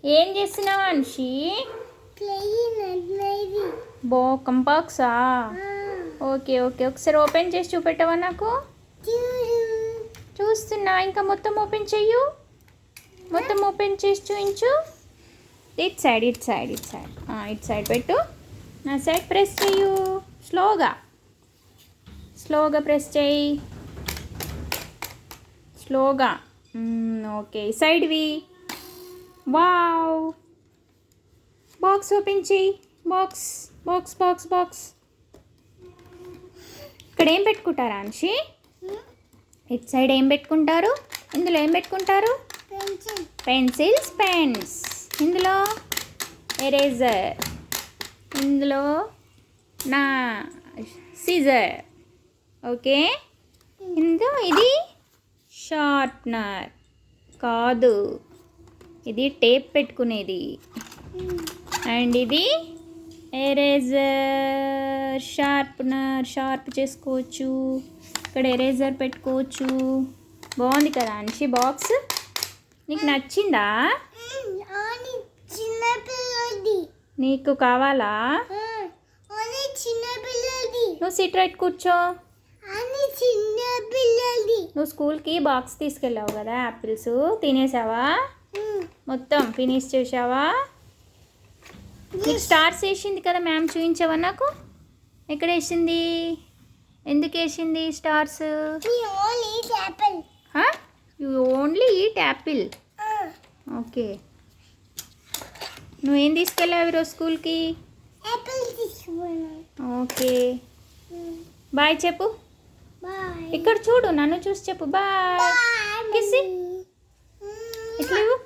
ఏం చేస్తున్నావు Anshi? కంబాక్సా? Okay okay, ఒకసారి ఓపెన్ చేసి చూపెట్టవా నాకు? చూస్తున్నా, ఇంకా మొత్తం ఓపెన్ చెయ్యు. మొత్తం ఓపెన్ చేసి చూపించు. It side it side it side it side పెట్టు. నా సైడ్ ప్రెస్ చెయ్యు. స్లోగా స్లోగా ప్రెస్ చెయ్యి. స్లోగా. ఓకే, సైడ్వి. వావ్, బాక్స్ ఓపెన్ చెయ్యి. Box box box box. ఇక్కడ ఏం పెట్టుకుంటారా అన్షి? ఇట్ సైడ్ ఏం పెట్టుకుంటారు? ఇందులో ఏం పెట్టుకుంటారు? Pencils, pens. ఇందులో ఎరేజర్. ఇందులో నా సీజర్. ఓకే, ఇందులో ఇది షార్ప్నర్ కాదు, ఇది టేప్ పెట్టుకునేది. అండ్ ఇది ఎరేజర్, షార్ప్నర్, షార్ప్ చేసుకోవచ్చు. ఇక్కడ ఎరేజర్ పెట్టుకోవచ్చు. బాగుంది కదా అన్షి బాక్స్? నీకు నచ్చిందా? నీకు కావాలా? నువ్వు సిట్ రైట్ కూర్చో. నువ్వు స్కూల్కి బాక్స్ తీసుకెళ్ళావు కదా, యాపిల్స్ తినేసావా? మొత్తం ఫినిష్ చేసావా? నీకు స్టార్స్ వేసింది కదా మ్యామ్, చూపించావా నాకు? ఎక్కడ వేసింది? ఎందుకు వేసింది stars? You only eat Apple. Okay, నువ్వేం తీసుకెళ్ళావు ఈరోజు స్కూల్కి? ఓకే, బాయ్ చెప్పు. ఇక్కడ చూడు, నన్ను చూసి చెప్పు బాయ్. కిసి ఇట్లా ఇవ్వు,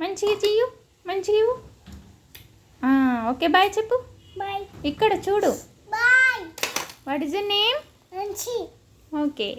మంచిగా చెయ్యు, మంచిగా ఇవ్వు. ఓకే బాయ్ చెప్పు. ఇక్కడ చూడు. What is your name? Okay.